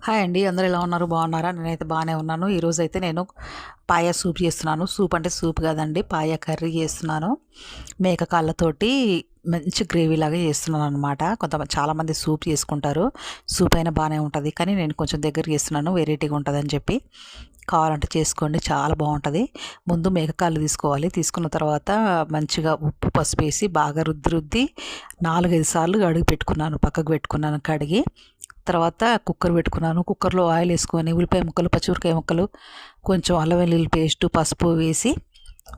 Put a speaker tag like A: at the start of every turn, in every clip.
A: Hi అండి. అందరూ ఎలా ఉన్నారు? బాగున్నారా? నేనైతే బాగానే ఉన్నాను. ఈరోజైతే నేను పాయ సూప్ చేస్తున్నాను. సూప్ అంటే సూప్ కాదండి, పాయ కర్రీ చేస్తున్నాను. మేక కాళ్ళతోటి మంచి గ్రేవీలాగా చేస్తున్నాను అనమాట. చాలామంది సూప్ చేసుకుంటారు. సూప్ అయినా బాగానే ఉంటుంది, కానీ నేను కొంచెం దగ్గర చేస్తున్నాను, వెరైటీగా ఉంటుందని చెప్పి. కావాలంటే చేసుకోండి, చాలా బాగుంటుంది. ముందు మేకకాళ్ళు తీసుకోవాలి. తీసుకున్న తర్వాత మంచిగా ఉప్పు పసుపు వేసి బాగా రుద్ది రుద్ది 4-5 సార్లు కడిగి పెట్టుకున్నాను, పక్కకు పెట్టుకున్నాను. కడిగి తర్వాత కుక్కర్ పెట్టుకున్నాను. కుక్కర్లో ఆయిల్ వేసుకొని ఉల్లిపాయ ముక్కలు, పచ్చిమిరపకాయ ముక్కలు, కొంచెం అల్లం వెల్లుల్లి పేస్టు, పసుపు వేసి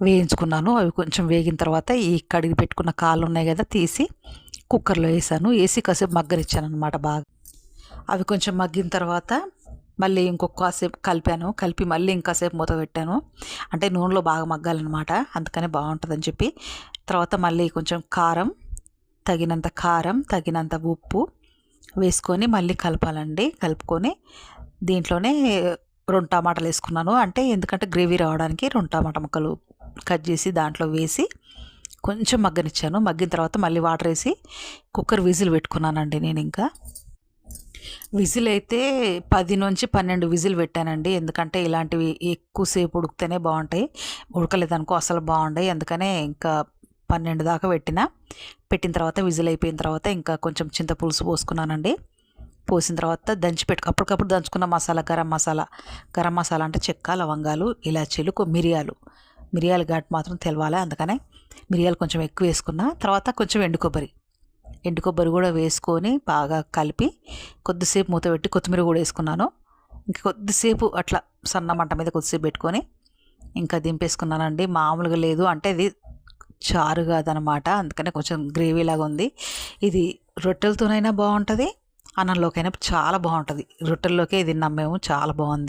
A: వేయించుకున్నాను. అవి కొంచెం వేగిన తర్వాత ఈ కడిగి పెట్టుకున్న కాళ్ళు ఉన్నాయి కదా, తీసి కుక్కర్లో వేసాను. వేసి కాసేపు మగ్గనిచ్చాను అనమాట బాగా. అవి కొంచెం మగ్గిన తర్వాత మళ్ళీ ఇంకొకసేపు కలిపి మళ్ళీ ఇంకాసేపు మూత పెట్టాను. అంటే నూనెలో బాగా మగ్గాలన్నమాట, అందుకనే బాగుంటుందని చెప్పి. తర్వాత మళ్ళీ కొంచెం తగినంత ఉప్పు వేసుకొని మళ్ళీ కలపాలండి. కలుపుకొని దీంట్లోనే 2 టమాటాలు వేసుకున్నాను. అంటే ఎందుకంటే గ్రేవీ రావడానికి 2 టమాటా ముక్కలు కట్ చేసి దాంట్లో వేసి కొంచెం మగ్గనిచ్చాను. మగ్గిన తర్వాత మళ్ళీ వాటర్ వేసి కుక్కర్ విజిల్ పెట్టుకున్నానండి. నేను ఇంకా విజిల్ అయితే 10-12 విజిల్ పెట్టానండి. ఎందుకంటే ఇలాంటివి ఎక్కువసేపు ఉడికితేనే బాగుంటాయి, ఉడకలేదనుకో అసలు బాగుంటాయి. అందుకనే ఇంకా 12 దాకా పెట్టిన తర్వాత విజిల్ అయిపోయిన తర్వాత ఇంకా కొంచెం చింతపులుసు పోసుకున్నానండి. పోసిన తర్వాత అప్పటికప్పుడు దంచుకున్న మసాలా, గరం మసాలా అంటే చెక్క, లవంగాలు, ఇలాచీలు, మిరియాలు ఘాటు మాత్రం తెలవాలి, అందుకనే మిరియాలు కొంచెం ఎక్కువ వేసుకున్న. తర్వాత కొంచెం ఎండు కొబ్బరి కూడా వేసుకొని బాగా కలిపి కొద్దిసేపు మూత పెట్టి కొత్తిమీర కూడా వేసుకున్నాను. ఇంక కొద్దిసేపు అట్లా సన్న మంట మీద కొద్దిసేపు పెట్టుకొని ఇంకా దింపేసుకున్నానండి. మామూలుగా లేదు, అంటే ఇది చారు కాదనమాట, అందుకనే కొంచెం గ్రేవీ లాగా ఉంది. ఇది రొట్టెలతోనైనా బాగుంటుంది, అన్నంలోకైనా చాలా బాగుంటుంది. రొట్టెల్లోకే ఇది తిన్నాం మేము, చాలా బాగుంది.